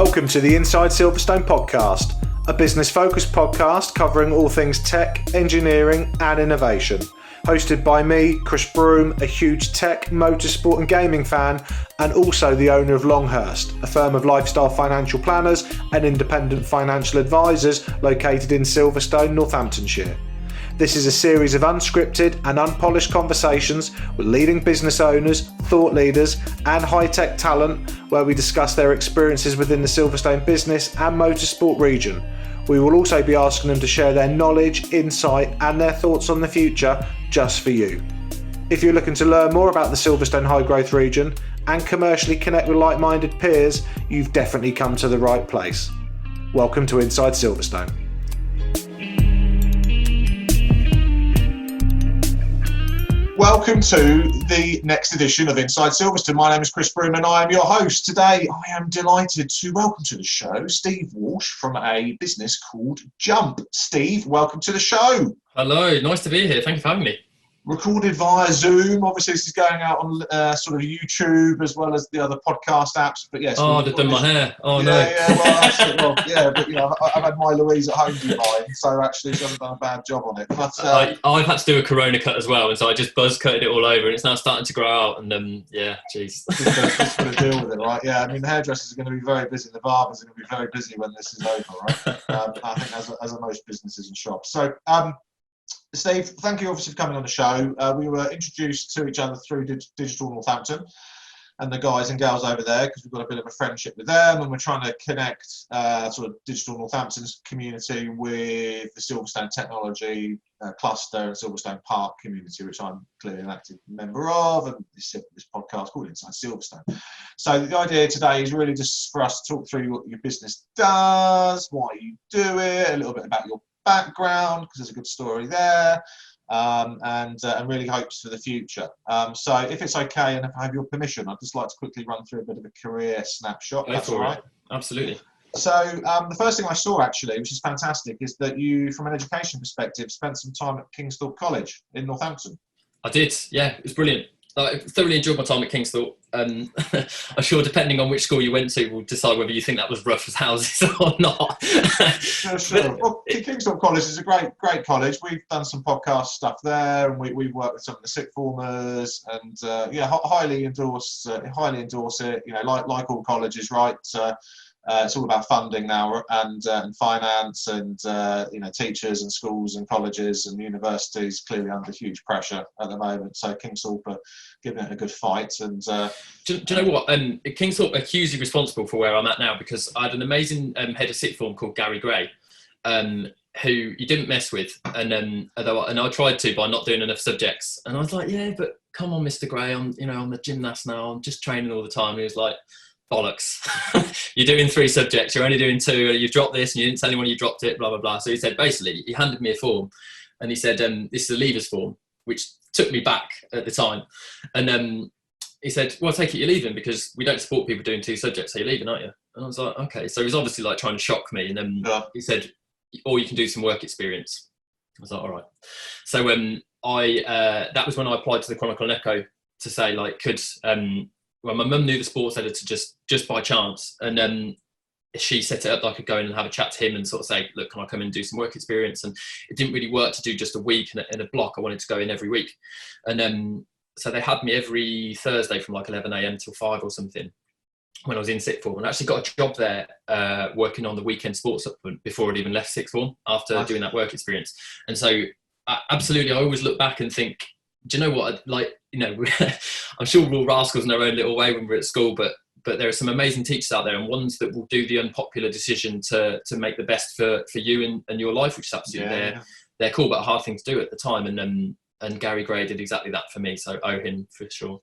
Welcome to the Inside Silverstone podcast, a business-focused podcast covering all things tech, engineering and innovation. Hosted by me, Chris Broome, a huge tech, motorsport and gaming fan, and also the owner of Longhurst, a firm of lifestyle financial planners and independent financial advisors located in Silverstone, Northamptonshire. This is a series of unscripted and unpolished conversations with leading business owners, thought leaders and high-tech talent where we discuss their experiences within the Silverstone business and motorsport region. We will also be asking them to share their knowledge, insight and their thoughts on the future just for you. If you're looking to learn more about the Silverstone high growth region and commercially connect with like-minded peers, you've definitely come to the right place. Welcome to Inside Silverstone. Welcome to the next edition of Inside Silverstone. My name is Chris Broome and I am your host. Today I am delighted to welcome to the show Steve Walsh from a business called Jump. Steve, welcome to the show. Hello, nice to be here. Thank you for having me. Recorded via Zoom. Obviously, this is going out on sort of YouTube as well as the other podcast apps. But yes. Oh, they've done my hair. Oh, no. But you know, I've had my Louise at home do mine, so actually she hasn't done a bad job on it. But I've had to do a Corona cut as well, and so I just buzz cutted it all over, and it's now starting to grow out. And jeez. Just got to deal with it, right? Yeah, I mean, the hairdressers are going to be very busy. The barbers are going to be very busy when this is over, right? I think as are most businesses and shops. So. Steve, thank you obviously for coming on the show. We were introduced to each other through Digital Northampton and the guys and girls over there because we've got a bit of a friendship with them and we're trying to connect sort of Digital Northampton's community with the Silverstone Technology Cluster and Silverstone Park community, which I'm clearly an active member of, and this podcast called Inside Silverstone. So the idea today is really just for us to talk through what your business does, why you do it, a little bit about your background because there's a good story there, and really hopes for the future. So if it's okay and if I have your permission, I'd just like to quickly run through a bit of a career snapshot. That's all right. Absolutely. So the first thing I saw actually, which is fantastic, is that you, from an education perspective, spent some time at Kingsthorpe College in Northampton. I did. Yeah, it was brilliant. I thoroughly enjoyed my time at Kingsthorpe. I'm sure depending on which school you went to will decide whether you think that was rough as houses or not. Sure. Well, Kingsthorpe College is a great college. We've done some podcast stuff there, and we've worked with some of the sixth formers, and highly endorse it. You know, like all colleges, right? It's all about funding now and finance and teachers and schools and colleges and universities clearly under huge pressure at the moment. So Kingsthorpe are giving it a good fight. And do you know what? Kingsthorpe are hugely responsible for where I'm at now because I had an amazing head of sixth form called Gary Gray, who you didn't mess with, and I tried to by not doing enough subjects. And I was like, yeah, but come on, Mr. Gray, I'm a gymnast now. I'm just training all the time. And he was like, bollocks. You're doing 3 subjects, you're only doing 2, you've dropped this and you didn't tell anyone you dropped it, blah blah blah. So he said, basically he handed me a form and he said, this is a leavers form, which took me back at the time. And he said, well, I take it you're leaving because we don't support people doing 2 subjects, so you're leaving, aren't you? And I was like, okay. So he's obviously like trying to shock me. And then he said, or you can do some work experience. I was like, all right. So that was when I applied to the Chronicle and Echo to say like, well, my mum knew the sports editor just by chance, and she set it up that I could go in and have a chat to him and sort of say, look, can I come in and do some work experience? And it didn't really work to do just a week in a block. I wanted to go in every week. And so they had me every Thursday from like 11 a.m. till 5 or something when I was in sixth form, and I actually got a job there working on the weekend sports supplement before I'd even left sixth form after doing that work experience. And so absolutely, I always look back and think, do you know what, I'm sure we're all rascals in our own little way when we're at school, but there are some amazing teachers out there and ones that will do the unpopular decision to make the best for you and your life, which is absolutely they're cool, but a hard thing to do at the time. And Gary Gray did exactly that for me, so I owe him for sure.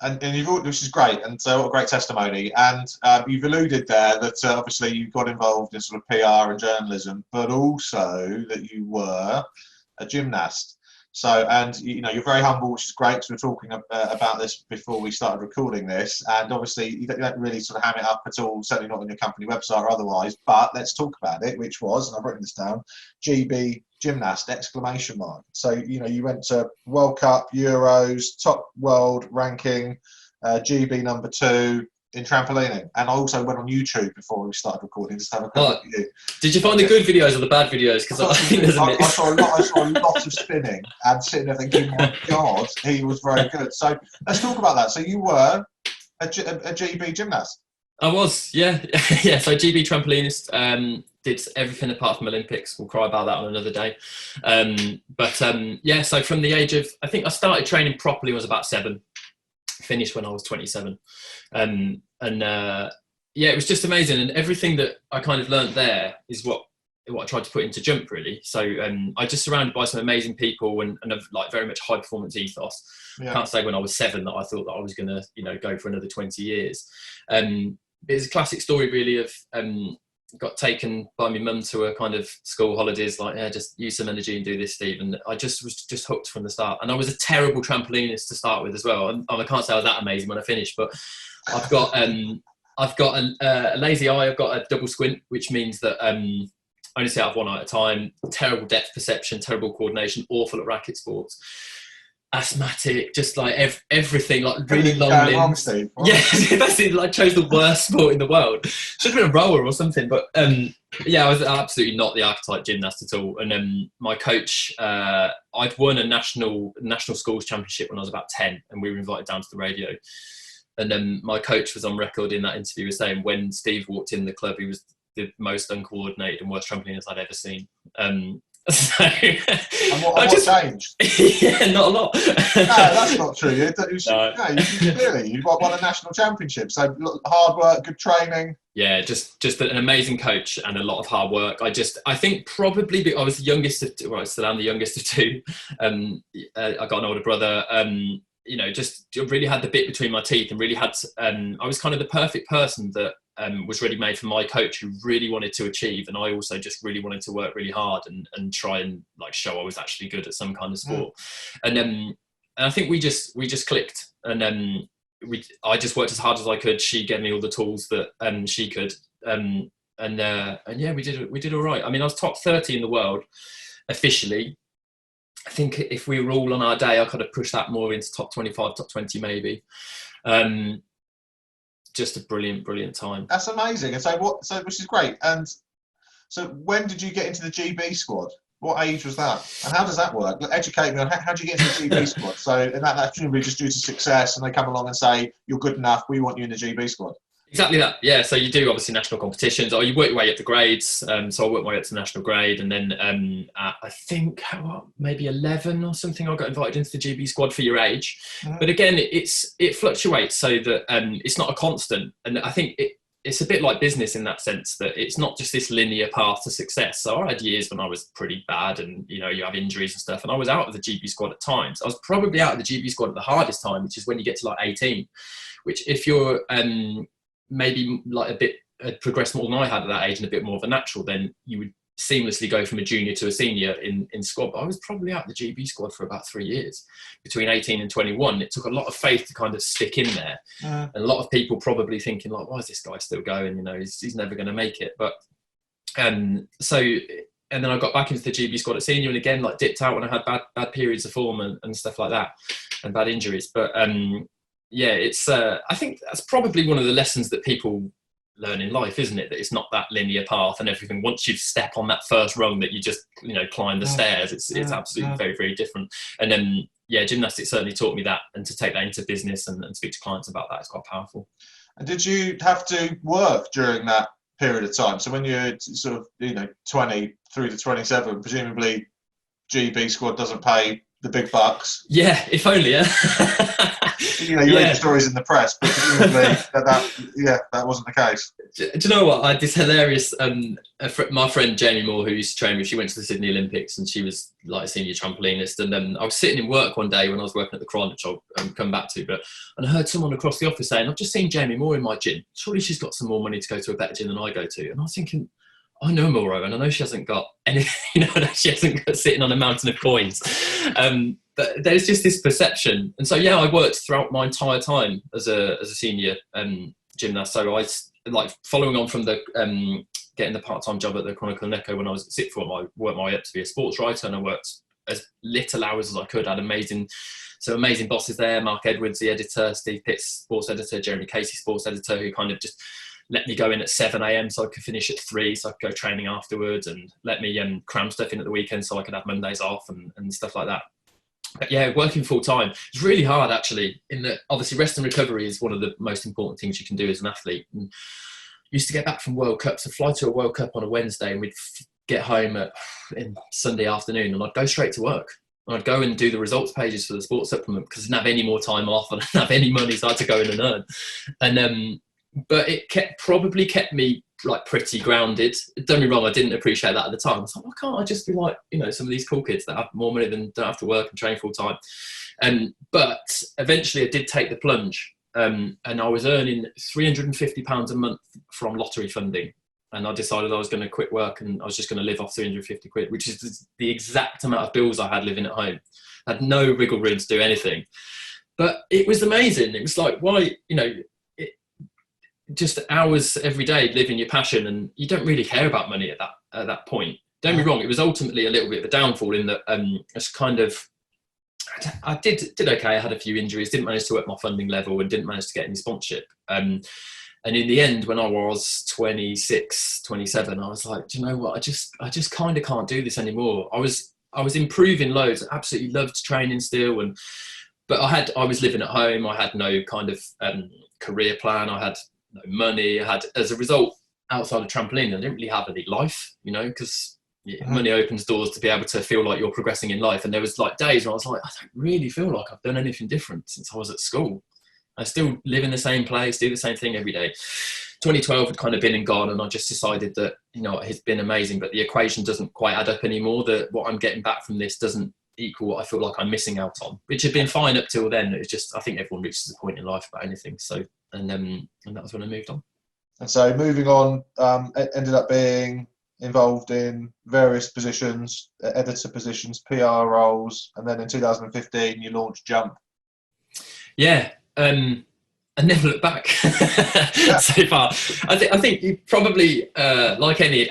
And which is great, and what a great testimony. And you've alluded there that obviously you got involved in sort of PR and journalism, but also that you were a gymnast. So, and you're very humble, which is great because we were talking about this before we started recording this. And obviously, you don't really sort of ham it up at all, certainly not on your company website or otherwise. But let's talk about it, which was, and I've written this down, GB gymnast, ! So, you went to World Cup, Euros, top world ranking, GB number 2. in trampolining, and I also went on YouTube before we started recording just to have a quick look at you. Did you find the good videos or the bad videos? Because I think there's a mix. I saw a lot of spinning and sitting there thinking, my God, he was very good. So let's talk about that. So you were a GB gymnast. I was, yeah. Yeah, so GB trampolinist, did everything apart from Olympics. We'll cry about that on another day. Yeah, so from the age of, I think I started training properly when I was about 7, finished when I was 27. Yeah, it was just amazing. And everything that I kind of learned there is what I tried to put into jump, really. So I just surrounded by some amazing people and like very much high performance ethos. Yeah. I can't say when I was 7 that I thought that I was going to, go for another 20 years. It's a classic story, really, of got taken by my mum to a kind of school holidays, like, yeah, just use some energy and do this, Steve. And I just was just hooked from the start. And I was a terrible trampolinist to start with as well. And I can't say I was that amazing when I finished, but I've got a lazy eye. I've got a double squint, which means that I only see out of one eye at a time. Terrible depth perception, terrible coordination, awful at racket sports. Asthmatic, just like everything, like really long limbs. Yeah, basically, like chose the worst sport in the world. Should have been a rower or something, but yeah, I was absolutely not the archetype gymnast at all. And my coach, I'd won a national schools championship when I was about 10, and we were invited down to the radio. And then my coach was on record in that interview as saying when Steve walked in the club, he was the most uncoordinated and worst trampolinist I'd ever seen. So, and what changed? Yeah, not a lot. No, that's not true. You won a national championship. So hard work, good training. Yeah, just an amazing coach and a lot of hard work. I think probably because I was the youngest of two, well, I still am the youngest of two. I got an older brother. Just really had the bit between my teeth and really had. I was kind of the perfect person that was ready made for my coach, who really wanted to achieve, and I also just really wanted to work really hard and try and like show I was actually good at some kind of sport. And I think we just clicked, and I just worked as hard as I could. She gave me all the tools that she could, and yeah, we did all right. I mean, I was top 30 in the world officially. I think if we were all on our day, I could have pushed that more into top 25, top 20 maybe. Just a brilliant time. That's amazing. And so which is great. And so when did you get into the GB squad? What age was that? And how does that work? Educate me on how do you get into the GB squad? So and that's presumably just due to success, and they come along and say, you're good enough, we want you in the GB squad. Exactly that, yeah. So you do obviously national competitions, or you work your way up the grades. So I worked my way up to national grade, and then I think maybe 11 or something, I got invited into the GB squad for your age. Mm-hmm. But again, it fluctuates, so that it's not a constant. And I think it's a bit like business in that sense, that it's not just this linear path to success. So I had years when I was pretty bad, and you have injuries and stuff, and I was out of the GB squad at times. I was probably out of the GB squad at the hardest time, which is when you get to like 18, which if you're maybe like progressed more than I had at that age and a bit more of a natural, then you would seamlessly go from a junior to a senior in squad. But I was probably out of the GB squad for about 3 years, between 18 and 21. It took a lot of faith to kind of stick in there. And a lot of people probably thinking like, why is this guy still going? He's never going to make it. But and then I got back into the GB squad at senior, and again, like dipped out when I had bad periods of form and stuff like that, and bad injuries. But yeah, it's. I think that's probably one of the lessons that people learn in life, isn't it? That it's not that linear path and everything. Once you step on that first rung, that you just climb the stairs. It's absolutely very, very different. And then yeah, gymnastics certainly taught me that, and to take that into business and speak to clients about that is quite powerful. And did you have to work during that period of time? So when you're sort of 20 through to 27, presumably GB squad doesn't pay the big bucks. Yeah, if only. Yeah. You read the stories in the press, but presumably that wasn't the case. Do you know what? I had this hilarious. My friend Jamie Moore, who used to train me, she went to the Sydney Olympics, and she was like a senior trampolinist. And I was sitting in work one day when I was working at the Cron, which I'll come back to. And I heard someone across the office saying, "I've just seen Jamie Moore in my gym. Surely she's got some more money to go to a better gym than I go to." And I was thinking, I know Mauro, and I know she hasn't got any, she hasn't got sitting on a mountain of coins. But there's just this perception. And so, yeah, I worked throughout my entire time as a senior gymnast. So I, like, following on from the getting the part-time job at the Chronicle and Echo when I was at sixth form, I worked my way up to be a sports writer, and I worked as little hours as I could. I had amazing some amazing bosses there. Mark Edwards, the editor, Steve Pitts, sports editor, Jeremy Casey, sports editor, who kind of just let me go in at 7 a.m. so I could finish at 3, so I could go training afterwards, and let me cram stuff in at the weekend so I could have Mondays off and stuff like that. But yeah, working full time, it's really hard actually, in that obviously rest and recovery is one of the most important things you can do as an athlete. And used to get back from World Cups, I'd fly to a World Cup on a Wednesday, and we'd get home in Sunday afternoon, and I'd go straight to work. I'd go and do the results pages for the sports supplement because I didn't have any more time off, and I didn't have any money, so I had to go in and earn. And but it probably kept me like pretty grounded. Don't get me wrong, I didn't appreciate that at the time. I was like, why can't I just be like, you know, some of these cool kids that have more money than don't have to work and train full time? But eventually I did take the plunge, and I was earning £350 a month from lottery funding. And I decided I was going to quit work and I was just going to live off 350 quid, which is the exact amount of bills I had living at home. I had no wiggle room to do anything. But it was amazing. It was like, why, you know, just hours every day living your passion, and you don't really care about money at that point. Don't be wrong, it was ultimately a little bit of a downfall in that it's kind of, I did okay. I had a few injuries, didn't manage to work my funding level, and didn't manage to get any sponsorship. And in the end, when I was 26, 27, I was like, do you know what? I just kind of can't do this anymore. I was improving loads. I absolutely loved training still, but I was living at home. I had no kind of career plan. I had no money. I had, as a result, outside of trampoline, I didn't really have any life, you know, because money opens doors to be able to feel like you're progressing in life. And there was like days where I was like, I don't really feel like I've done anything different since I was at school. I still live in the same place, do the same thing every day. 2012 had kind of been and gone, and I just decided that, you know, it's been amazing, but the equation doesn't quite add up anymore. That what I'm getting back from this doesn't equal what I feel like I'm missing out on, which had been fine up till then. It was just, I think everyone reaches a point in life about anything. So, and that was when I moved on. And so moving on, ended up being involved in various positions, editor positions, PR roles, and then in 2015 you launched Jump. Yeah. I never looked back so far. I think you probably, like any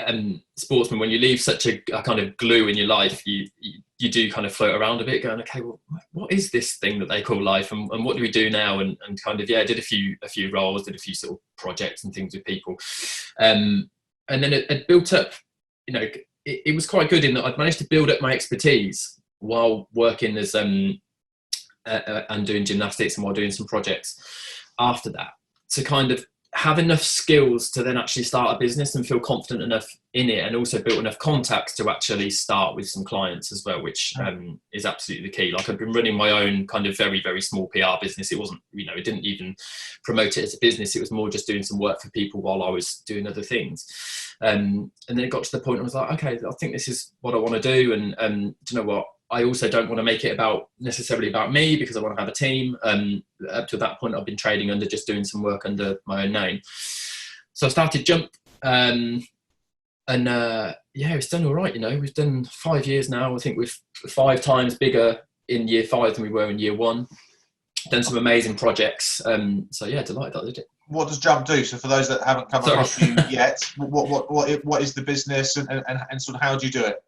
sportsman, when you leave such a kind of glue in your life, you do kind of float around a bit, going, okay, well, what is this thing that they call life, and what do we do now? And kind of, yeah, I did a few roles, did a few sort of projects and things with people, and then it built up. You know, it was quite good in that I'd managed to build up my expertise while working as and doing gymnastics, and while doing some projects after that, to kind of have enough skills to then actually start a business and feel confident enough in it, and also built enough contacts to actually start with some clients as well, which is absolutely the key. Like, I've been running my own kind of very, very small PR business. It wasn't, you know, it didn't even promote it as a business. It was more just doing some work for people while I was doing other things. And then it got to the point where I was like, okay, I think this is what I want to do. And do you know what? I also don't want to make it necessarily about me, because I want to have a team. Up to that point, I've been trading under, just doing some work under my own name. So I started Jump, and yeah, it's done all right. You know, we've done 5 years now. I think we're 5 times bigger in year 5 than we were in year 1. Done some amazing projects. So yeah, delighted that I did it. What does Jump do? So for those that haven't come across you yet, what is the business, and sort of how do you do it?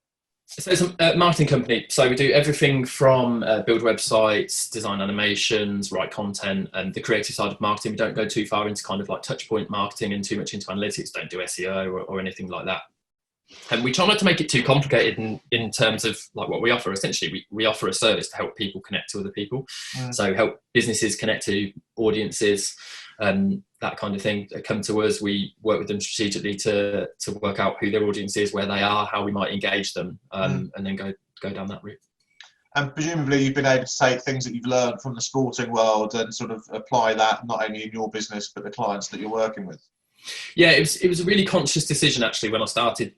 So it's a marketing company. So we do everything from build websites, design animations, write content, and the creative side of marketing. We don't go too far into kind of like touch point marketing and too much into analytics. Don't do SEO or anything like that. And we try not to make it too complicated in terms of like what we offer. Essentially, we offer a service to help people connect to other people. So help businesses connect to audiences, that kind of thing. They come to us, we work with them strategically to work out who their audience is, where they are, how we might engage them, and then go down that route. And presumably you've been able to take things that you've learned from the sporting world and sort of apply that not only in your business but the clients that you're working with. Yeah, it was a really conscious decision actually when I started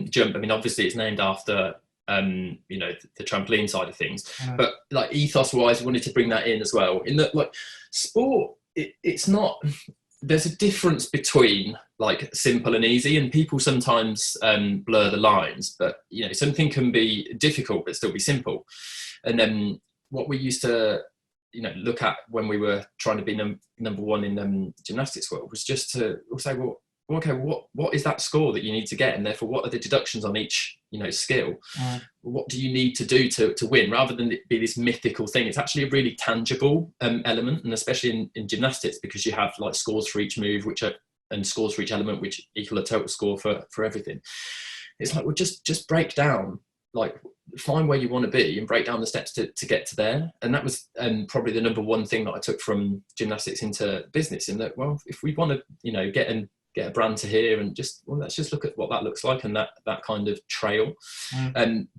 Jump. I mean, obviously it's named after you know, the trampoline side of things, but like ethos wise, we wanted to bring that in as well. In that, like, sport, it's not, there's a difference between like simple and easy, and people sometimes blur the lines, but you know, something can be difficult but still be simple. And then what we used to, you know, look at when we were trying to be number one in gymnastics world was just to say, well, okay, what is that score that you need to get, and therefore what are the deductions on each skill? What do you need to do to win, rather than it be this mythical thing? It's actually a really tangible element, and especially in gymnastics, because you have like scores for each move, and scores for each element, which equal a total score for everything. It's like, well, just break down, like find where you want to be and break down the steps to get to there. And that was probably the number one thing that I took from gymnastics into business, in that, well, if we want to get a brand to here, and let's just look at what that looks like, and that kind of trail.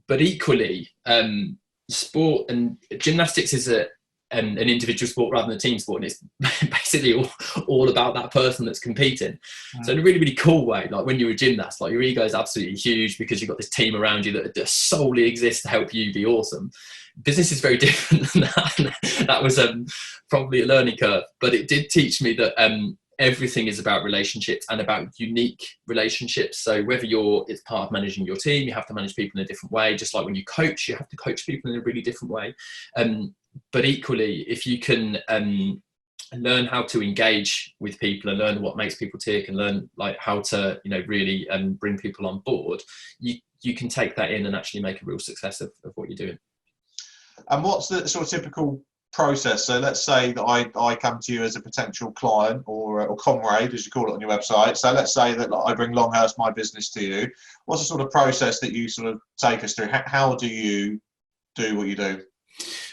But equally, sport and gymnastics is an individual sport rather than a team sport, and it's basically all about that person that's competing. So in a really, really cool way, like when you're a gymnast, like your ego is absolutely huge because you've got this team around you that just solely exists to help you be awesome. Business is very different than that. That was probably a learning curve, but it did teach me that everything is about relationships, and about unique relationships. So whether it's part of managing your team, you have to manage people in a different way. Just like when you coach, you have to coach people in a really different way. But equally, if you can learn how to engage with people and learn what makes people tick, and learn like how to really bring people on board, you can take that in and actually make a real success of what you're doing. And what's the sort of typical process? So let's say that I come to you as a potential client or comrade, as you call it on your website. So let's say that I bring Longhurst My Business to you. What's the sort of process that you sort of take us through? How do you do what you do?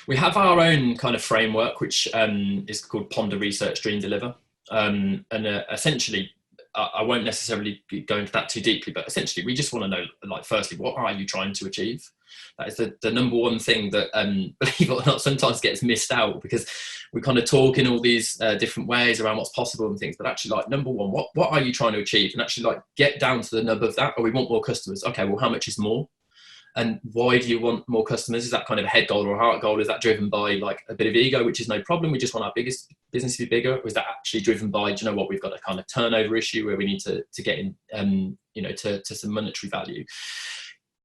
We have our own kind of framework, which is called Ponder, Research, Dream, Deliver. And essentially, I won't necessarily go into that too deeply, but essentially we just want to know, like, firstly, what are you trying to achieve? That is the number one thing that, believe it or not, sometimes gets missed out, because we kind of talk in all these different ways around what's possible and things. But actually, like, number one, what are you trying to achieve? And actually, like, get down to the nub of that. Or we want more customers. Okay, well, how much is more? And why do you want more customers? Is that kind of a head goal or a heart goal? Is that driven by like a bit of ego, which is no problem, we just want our biggest business to be bigger? Or is that actually driven by, do you know what, we've got a kind of turnover issue where we need to get in, to some monetary value?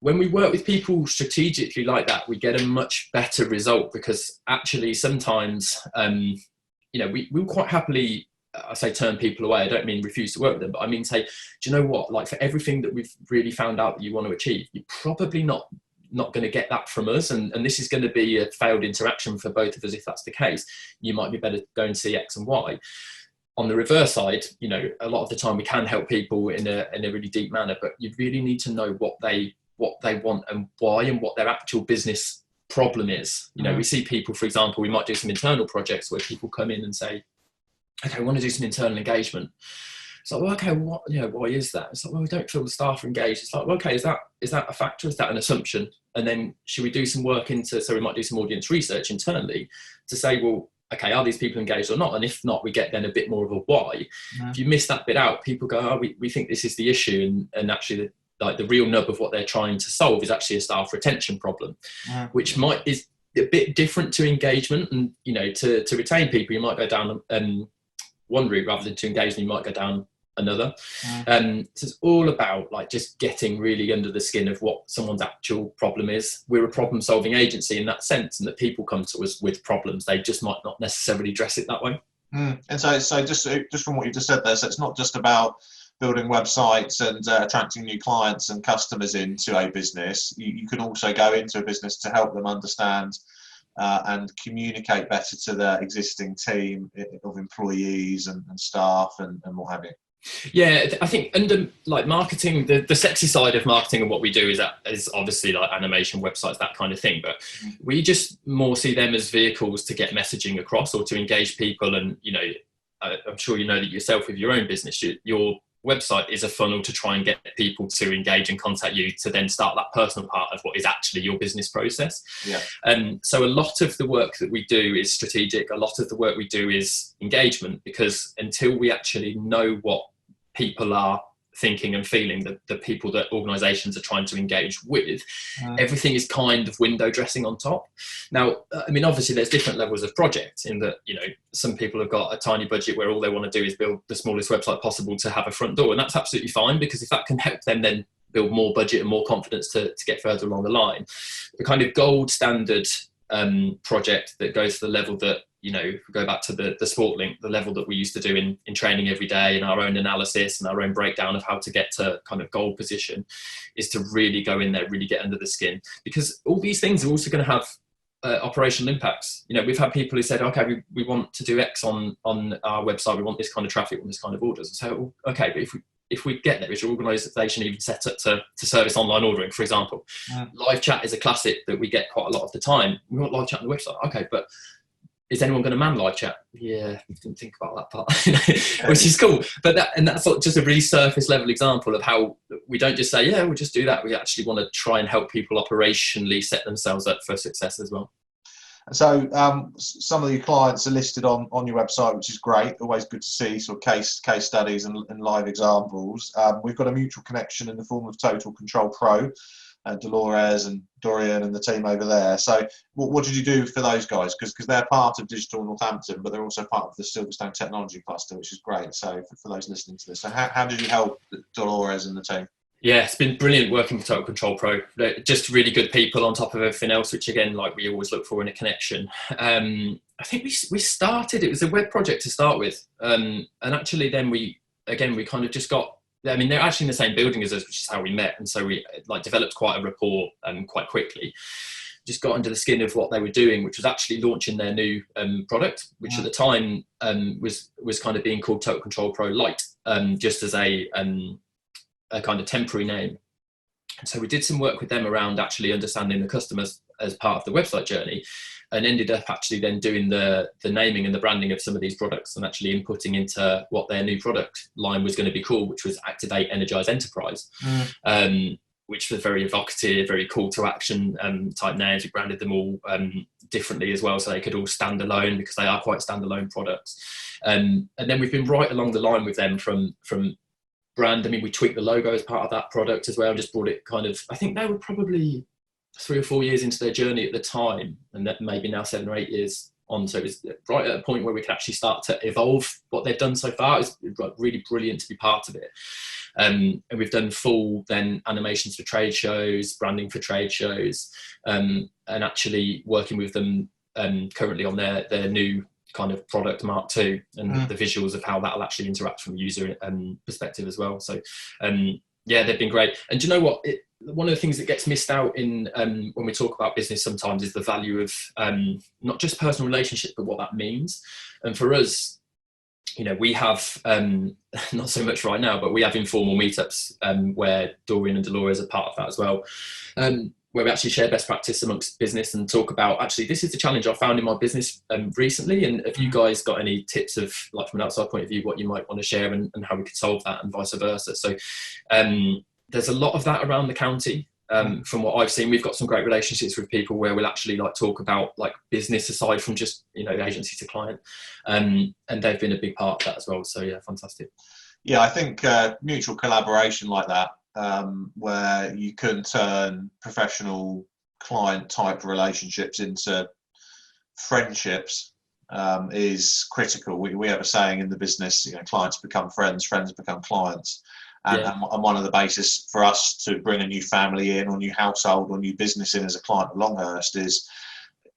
When we work with people strategically like that, we get a much better result, because actually sometimes, we quite happily, I say turn people away. I don't mean refuse to work with them, but I mean say, do you know what, like, for everything that we've really found out that you want to achieve, you're probably not going to get that from us, and this is going to be a failed interaction for both of us if that's the case. You might be better go and see X and Y. On the reverse side, a lot of the time we can help people in a really deep manner, but you really need to know what they want and why, and what their actual business problem is. We see people, for example, we might do some internal projects where people come in and say, okay, I want to do some internal engagement. It's like, well, okay, why is that? It's like, well, we don't feel the staff are engaged. It's like, well, okay, is that a factor? Is that an assumption? And then should we do some work so we might do some audience research internally to say, well, okay, are these people engaged or not? And if not, we get then a bit more of a why. If you miss that bit out, people go, oh, we think this is the issue. And actually the real nub of what they're trying to solve is actually a staff retention problem, which is a bit different to engagement. And, to retain people, you might go down one route rather than to engage them, you might go down another. So it's all about like just getting really under the skin of what someone's actual problem is. We're a problem solving agency in that sense, and that people come to us with problems. They just might not necessarily address it that way. And so just from what you just said there, so it's not just about building websites and attracting new clients and customers into a business. You can also go into a business to help them understand and communicate better to their existing team of employees and staff and what have you. Yeah, I think under like marketing, the sexy side of marketing and what we do is obviously like animation, websites, that kind of thing. But we just more see them as vehicles to get messaging across or to engage people. And, I'm sure you know that yourself with your own business, your website is a funnel to try and get people to engage and contact you to then start that personal part of what is actually your business process. So a lot of the work that we do is strategic. A lot of the work we do is engagement, because until we actually know what people are thinking and feeling, the people that organizations are trying to engage with, everything is kind of window dressing on top. Now, I mean, obviously there's different levels of project in that, some people have got a tiny budget where all they want to do is build the smallest website possible to have a front door. And that's absolutely fine, because if that can help them then build more budget and more confidence to get further along the line, the kind of gold standard project that goes to the level that you know, if we go back to the sport link, the level that we used to do in training every day, and our own analysis and our own breakdown of how to get to kind of goal position, is to really go in there, really get under the skin, because all these things are also going to have operational impacts. You know, we've had people who said, okay, we want to do X on our website, we want this kind of traffic, we want this kind of orders. So, okay, but if we get there, is your organisation even set up to service online ordering, for example? Live chat is a classic that we get quite a lot of the time. We want live chat on the website. Okay, but is anyone going to man live chat? Yeah, we didn't think about that part, which is cool. But that's just a really surface level example of how we don't just say, yeah, we'll just do that. We actually want to try and help people operationally set themselves up for success as well. So some of your clients are listed on your website, which is great. Always good to see sort of case studies and live examples. We've got a mutual connection in the form of Total Control Pro, Dolores and Dorian and the team over there. So what did you do for those guys? Because they're part of Digital Northampton, but they're also part of the Silverstone Technology Cluster, which is great. So for those listening to this, so how did you help Dolores and the team? Yeah, it's been brilliant working with Total Control Pro. Just really good people on top of everything else, which again, like we always look for in a connection. I think we started, it was a web project to start with. And actually then we kind of just got, I mean, they're actually in the same building as us, which is how we met. And so we like developed quite a rapport quite quickly. Just got under the skin of what they were doing, which was actually launching their new product, which at the time was kind of being called Total Control Pro Lite, just as a kind of temporary name. And so we did some work with them around actually understanding the customers as part of the website journey, and ended up actually then doing the naming and the branding of some of these products, and actually inputting into what their new product line was going to be called, which was Activate, Energize, Enterprise, which was very evocative, very call to action type names. We branded them all differently as well, so they could all stand alone, because they are quite standalone products. And then we've been right along the line with them from brand. I mean, we tweaked the logo as part of that product as well, just brought it kind of, I think they were probably 3 or 4 years into their journey at the time, and that maybe now 7 or 8 years on. So it was right at a point where we could actually start to evolve what they've done so far. It's really brilliant to be part of it. And we've done full then animations for trade shows, branding for trade shows, and actually working with them currently on their new kind of product Mark II, and the visuals of how that'll actually interact from a user perspective as well. So yeah, they've been great. And do you know what? One of the things that gets missed out in when we talk about business sometimes is the value of not just personal relationship, but what that means. And for us, you know, we have not so much right now, but we have informal meetups where Dorian and Dolores are part of that as well, where we actually share best practice amongst business and talk about, actually, this is the challenge I found in my business recently, and have you guys got any tips of, like, from an outside point of view, what you might want to share, and how we could solve that, and vice versa. So there's a lot of that around the county. From what I've seen, we've got some great relationships with people where we'll actually like talk about like business aside from just, you know, agency to client, and they've been a big part of that as well. So yeah, fantastic. Yeah, I think mutual collaboration like that, where you can turn professional client type relationships into friendships, is critical. We have a saying in the business, you know, clients become friends, friends become clients. And one of the basis for us to bring a new family in, or new household, or new business in as a client of Longhurst is,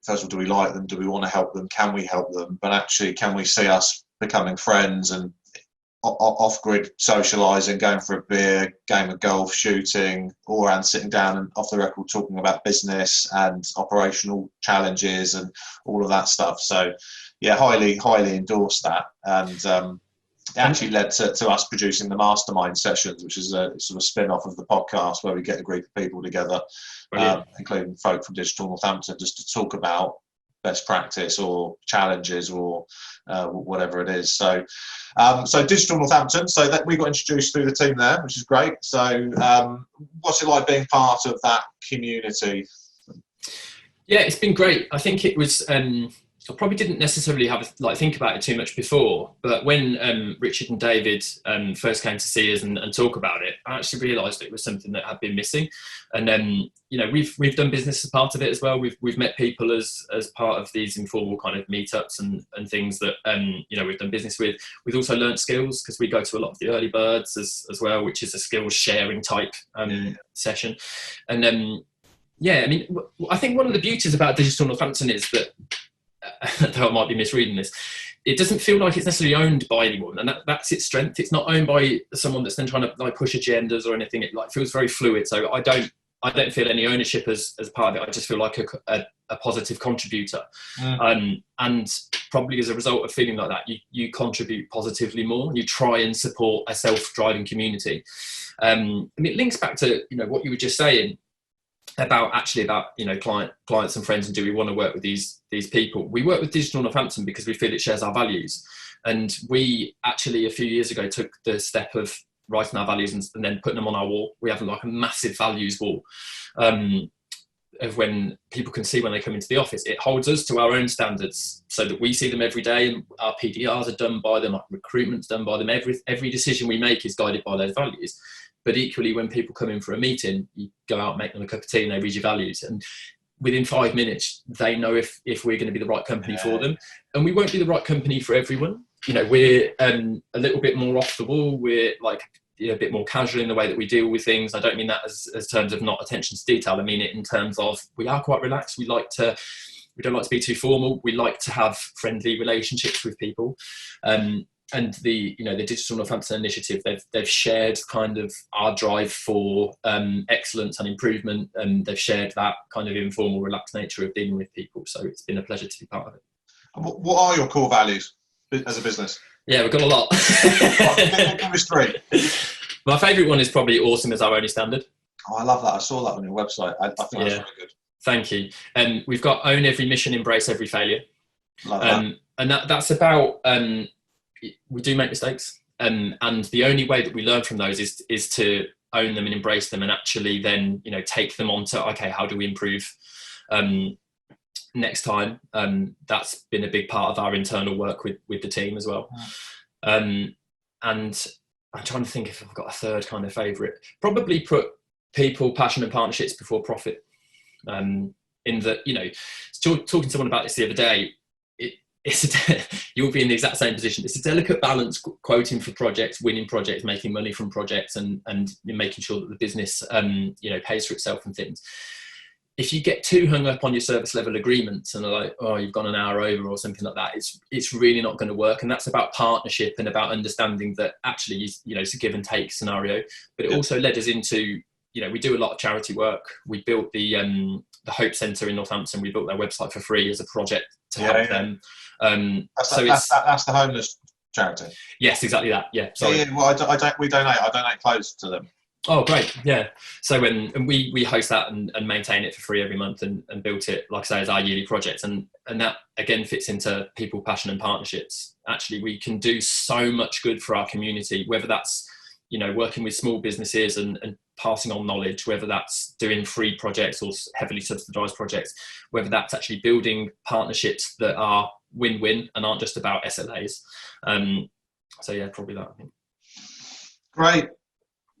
first of all, do we like them? Do we want to help them? Can we help them? But actually, can we see us becoming friends and off-grid socialising, going for a beer, game of golf, shooting, and sitting down and off the record talking about business and operational challenges and all of that stuff. So, yeah, highly endorse that. And it actually led to us producing the mastermind sessions, which is a sort of spin-off of the podcast, where we get a group of people together, including folk from Digital Northampton, just to talk about best practice or challenges or whatever it is. So Digital Northampton, so that we got introduced through the team there, which is great. So what's it like being part of that community? Yeah, it's been great. I think it was, I probably didn't necessarily think about it too much before, but when Richard and David first came to see us and talk about it, I actually realised it was something that had been missing. And then, you know, we've done business as part of it as well. We've met people as part of these informal kind of meetups and things that you know, we've done business with. We've also learnt skills, because we go to a lot of the early birds as well, which is a skills sharing type session. And yeah, I mean, I think one of the beauties about Digital Northampton is that though I might be misreading this, it doesn't feel like it's necessarily owned by anyone, and that's its strength. It's not owned by someone that's then trying to like push agendas or anything. It like feels very fluid. So I don't feel any ownership as part of it. I just feel like a positive contributor. And probably as a result of feeling like that, you contribute positively more. You try and support a self-driving community. And it links back to, you know, what you were just saying about you know, clients and friends, and do we want to work with these people? We work with Digital Northampton because we feel it shares our values. And we actually a few years ago took the step of writing our values and then putting them on our wall. We have like a massive values wall of when people can see when they come into the office. It holds us to our own standards so that we see them every day, and our PDRs are done by them, our recruitment's done by them. Every decision we make is guided by those values. But equally, when people come in for a meeting, you go out, make them a cup of tea, and they read your values. And within 5 minutes, they know if we're going to be the right company for them. And we won't be the right company for everyone. You know, we're a little bit more off the wall. We're like, you know, a bit more casual in the way that we deal with things. I don't mean that as terms of not attention to detail. I mean it in terms of we are quite relaxed. We don't like to be too formal. We like to have friendly relationships with people. And the Digital Northampton initiative, they've shared kind of our drive for excellence and improvement, and they've shared that kind of informal, relaxed nature of dealing with people. So it's been a pleasure to be part of it. What are your core values as a business? Yeah, we've got a lot. Give us three. My favourite one is probably awesome as our only standard. Oh, I love that. I saw that on your website. I think that's really good. Thank you. We've got own every mission, embrace every failure. Love that. And that's about we do make mistakes, and the only way that we learn from those is to own them and embrace them, and actually then, you know, take them on to, okay, how do we improve next time? That's been a big part of our internal work with the team as well. And I'm trying to think if I've got a third kind of favourite. Probably put people, passion and partnerships before profit. In that, you know, talking to someone about this the other day, you'll be in the exact same position. It's a delicate balance, quoting for projects, winning projects, making money from projects, and making sure that the business you know, pays for itself and things. If you get too hung up on your service level agreements and are like, oh, you've gone an hour over or something like that, it's really not going to work. And that's about partnership and about understanding that actually, you know, it's a give and take scenario. But it also led us into, you know, we do a lot of charity work. We built the Hope Centre in Northampton. We built their website for free as a project to help them. That's the homeless charity. Yes, exactly that. Yeah. Sorry. Yeah. Well, we donate. I donate clothes to them. Oh, great. Yeah. So and we host that and maintain it for free every month, and built it, like I say, as our yearly project. And that again fits into people, passion and partnerships. Actually, we can do so much good for our community, whether that's, you know, working with small businesses and passing on knowledge, whether that's doing free projects or heavily subsidised projects, whether that's actually building partnerships that are win-win and aren't just about SLAs. So yeah, probably that, I think. Great.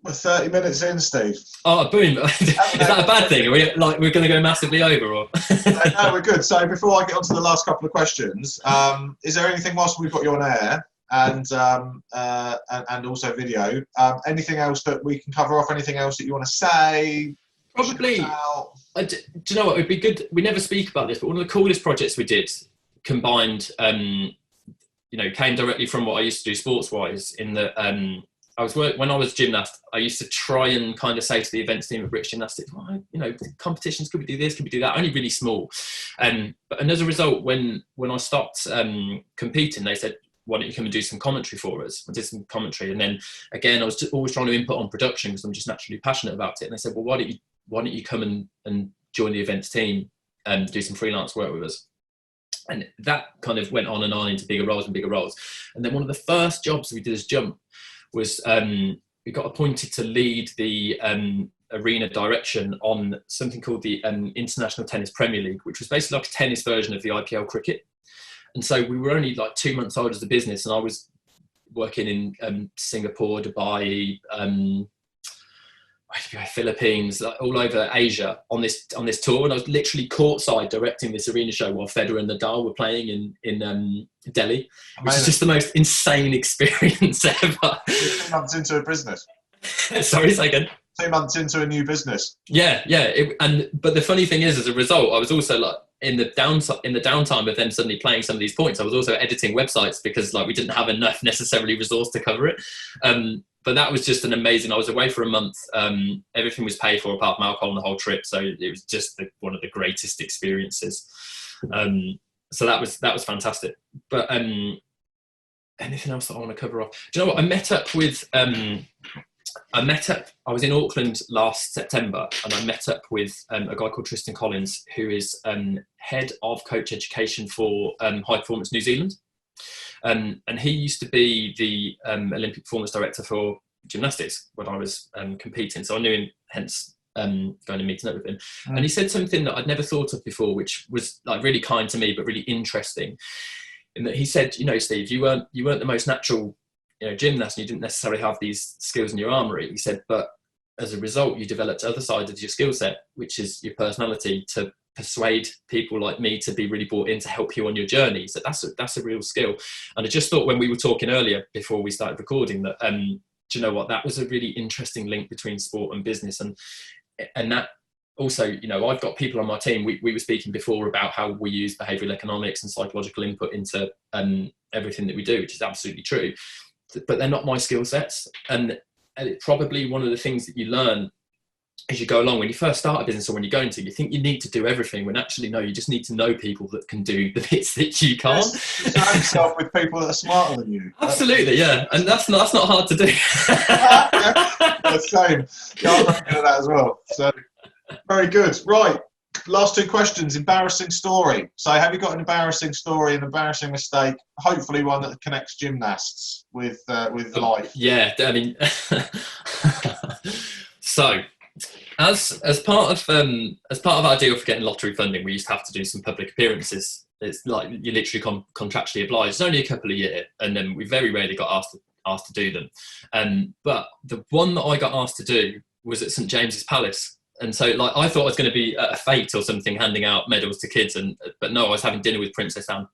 We're 30 minutes in, Steve. Oh, boom. Is that a bad thing? Are we like, we're going to go massively over? Or? No, we're good. So before I get on to the last couple of questions, is there anything whilst we've got you on air and also video, anything else that we can cover off? Anything else that you want to say? Probably. Do you know what? It'd be good. We never speak about this, but one of the coolest projects we did combined, you know, came directly from what I used to do sports-wise. In that, when I was gymnast, I used to try and kind of say to the events team at British Gymnastics, well, you know, competitions, could we do this, could we do that? Only really small. And as a result, when I stopped competing, they said, why don't you come and do some commentary for us? I did some commentary, and then again, I was always trying to input on production because I'm just naturally passionate about it. And they said, well, why don't you come and join the events team and do some freelance work with us? And that kind of went on and on into bigger roles and bigger roles. And then one of the first jobs we did as Jump was we got appointed to lead the arena direction on something called the International Tennis Premier League, which was basically like a tennis version of the IPL cricket. And so we were only like 2 months old as a business, and I was working in Singapore, Dubai, Philippines, all over Asia on this tour, and I was literally courtside directing this arena show while Federer and Nadal were playing in Delhi, which is just the most insane experience ever. 2 months into a business. Sorry, say again. 2 months into a new business. Yeah. But the funny thing is, as a result, I was also like, in the downtime of them suddenly playing some of these points, I was also editing websites because like we didn't have enough necessarily resource to cover it. But that was just an amazing. I was away for a month. Everything was paid for apart from alcohol on the whole trip, so it was just one of the greatest experiences. So that was fantastic. But anything else that I want to cover off? Do you know what? I met up. I was in Auckland last September, and I met up with a guy called Tristan Collins, who is head of coach education for High Performance New Zealand. And he used to be the Olympic performance director for gymnastics when I was competing. So I knew him, hence going and meeting up with him. And he said something that I'd never thought of before, which was like really kind to me, but really interesting. In that he said, you know, Steve, you weren't the most natural, you know, gymnast, and you didn't necessarily have these skills in your armory. He said, but as a result, you developed other sides of your skill set, which is your personality, to persuade people like me to be really bought in to help you on your journey. So that's a real skill. And I just thought when we were talking earlier before we started recording that, do you know what, that was a really interesting link between sport and business. And that also, you know, I've got people on my team. We were speaking before about how we use behavioural economics and psychological input into everything that we do, which is absolutely true. But they're not my skill sets. And it's probably one of the things that you learn as you go along. When you first start a business or when you're going to, you think you need to do everything, when actually, no, you just need to know people that can do the bits that you can't. Surround yourself with people that are smarter than you. Absolutely, yeah. And that's not hard to do. Yeah, same. Yeah, I'm very good at that as well. So, very good. Right. Last two questions. Embarrassing story. So have you got an embarrassing story, an embarrassing mistake, hopefully one that connects gymnasts with life? Yeah, I mean, so as part of our deal for getting lottery funding, we used to have to do some public appearances. It's like you're literally contractually obliged. It's only a couple a year, and then we very rarely got asked to do them. But the one that I got asked to do was at St James's Palace. And so, like, I thought I was going to be at a fete or something, handing out medals to kids, but no, I was having dinner with Princess Anne,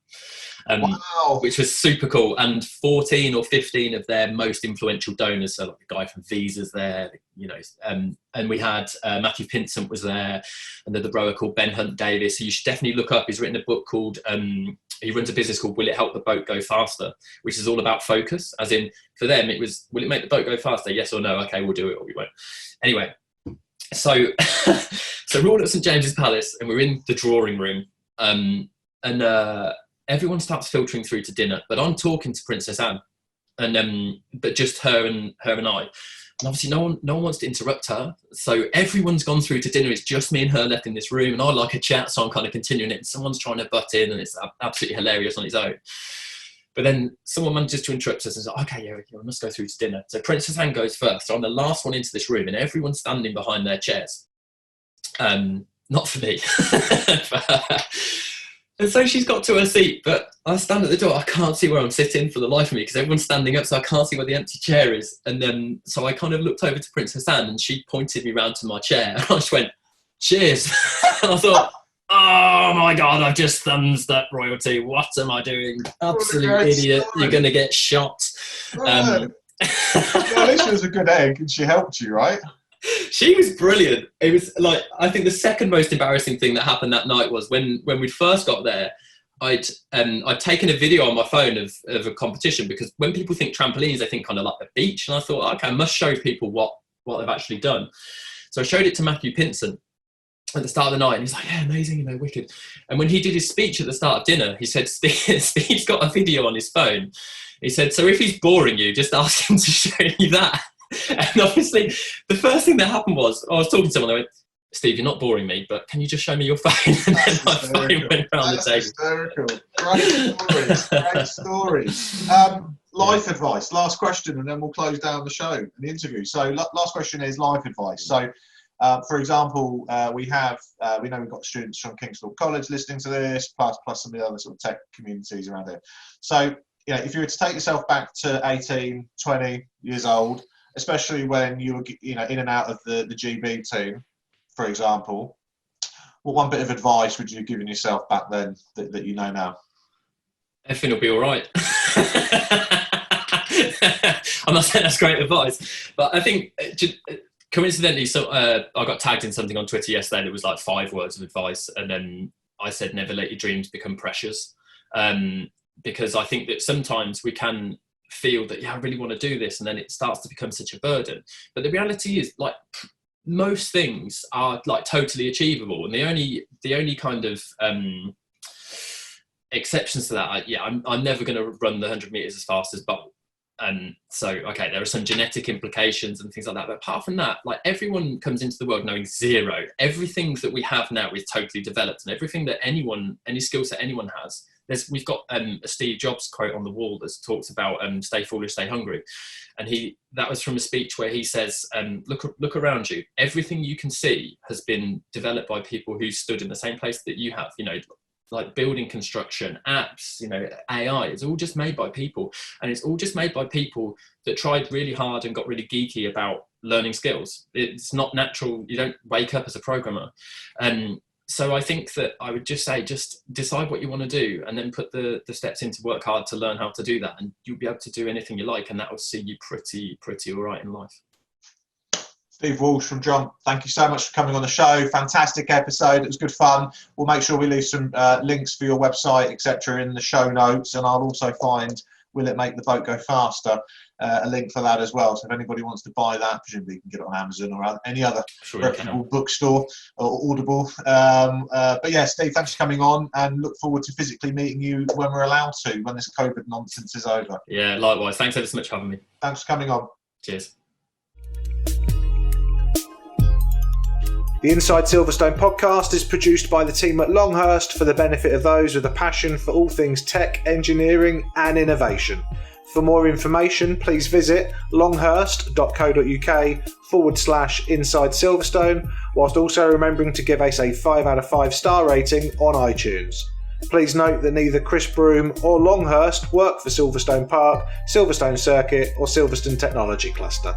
wow. Which was super cool. And 14 or 15 of their most influential donors, so like the guy from Visa's there, you know, and we had Matthew Pinsent was there, and then the rower called Ben Hunt Davis, who you should definitely look up. He's written a book called, he runs a business called Will It Help the Boat Go Faster, which is all about focus, as in for them it was, will it make the boat go faster? Yes or no? Okay, we'll do it or we won't. Anyway. So we're all at St James's Palace, and we're in the drawing room, and everyone starts filtering through to dinner. But I'm talking to Princess Anne, and but just her and I. And obviously, no one wants to interrupt her. So everyone's gone through to dinner. It's just me and her left in this room, and I like a chat, so I'm kind of continuing it. And someone's trying to butt in, and it's absolutely hilarious on its own. But then someone manages to interrupt us and says, okay, yeah, we must go through to dinner. So Princess Anne goes first. So I'm the last one into this room, and everyone's standing behind their chairs. Not for me. For her. And so she's got to her seat, but I stand at the door. I can't see where I'm sitting for the life of me because everyone's standing up, so I can't see where the empty chair is. And then, so I kind of looked over to Princess Anne, and she pointed me round to my chair. And I just went, cheers. And I thought, oh my God, I've just thumbs that royalty. What am I doing? Absolute idiot. Story. You're going to get shot. Well, at least she was a good egg and she helped you, right? She was brilliant. It was like, I think the second most embarrassing thing that happened that night was when we first got there, I'd taken a video on my phone of a competition, because when people think trampolines, they think kind of like the beach. And I thought, okay, I must show people what they've actually done. So I showed it to Matthew Pinsent at the start of the night, and he's like, yeah, amazing, you know, wicked. And when he did his speech at the start of dinner, he said, Steve's got a video on his phone. He said, so if he's boring you, just ask him to show you that. And obviously, the first thing that happened was, I was talking to someone, I went, Steve, you're not boring me, but can you just show me your phone? And then my phone went around the table. Hysterical. Great stories. Life advice, last question, and then we'll close down the show and the interview. So last question is life advice. So for example, we know we've got students from Kingsthorpe College listening to this, plus some of the other sort of tech communities around here. So, you know, if you were to take yourself back to 18, 20 years old, especially when you were, you know, in and out of the GB team, for example, what one bit of advice would you have given yourself back then that you know now? Everything will be all right. I'm not saying that's great advice, but I think coincidentally, so I got tagged in something on Twitter yesterday that was like 5 words of advice, and then I said, never let your dreams become pressures. Because I think that sometimes we can feel that, I really want to do this, and then it starts to become such a burden. But the reality is, like, most things are like totally achievable, and the only kind of exceptions to that, I'm never going to run the 100 meters as fast as Bolt. So, okay, there are some genetic implications and things like that. But apart from that, like, everyone comes into the world knowing zero. Everything that we have now is totally developed, and everything that any skill set anyone has. We've got a Steve Jobs quote on the wall that talks about stay foolish, stay hungry. And that was from a speech where he says, look around you. Everything you can see has been developed by people who stood in the same place that you have, like building construction, apps, AI. It's all just made by people. And it's all just made by people that tried really hard and got really geeky about learning skills. It's not natural. You don't wake up as a programmer. So I think that I would just say, just decide what you want to do, and then put the steps in to work hard to learn how to do that. And you'll be able to do anything you like, and that will see you pretty all right in life. Steve Walsh from John, thank you so much for coming on the show. Fantastic episode. It was good fun. We'll make sure we leave some links for your website, etc., in the show notes, and I'll also find Will It Make the Boat Go Faster? A link for that as well. So if anybody wants to buy that, presumably you can get it on Amazon or any other reputable bookstore or Audible. But yeah, Steve, thanks for coming on, and look forward to physically meeting you when we're allowed to, when this COVID nonsense is over. Yeah, likewise. Thanks ever so much for having me. Thanks for coming on. Cheers. The Inside Silverstone podcast is produced by the team at Longhurst for the benefit of those with a passion for all things tech, engineering and innovation. For more information, please visit longhurst.co.uk/Inside Silverstone, whilst also remembering to give us a 5 out of 5 star rating on iTunes. Please note that neither Chris Broome or Longhurst work for Silverstone Park, Silverstone Circuit or Silverstone Technology Cluster.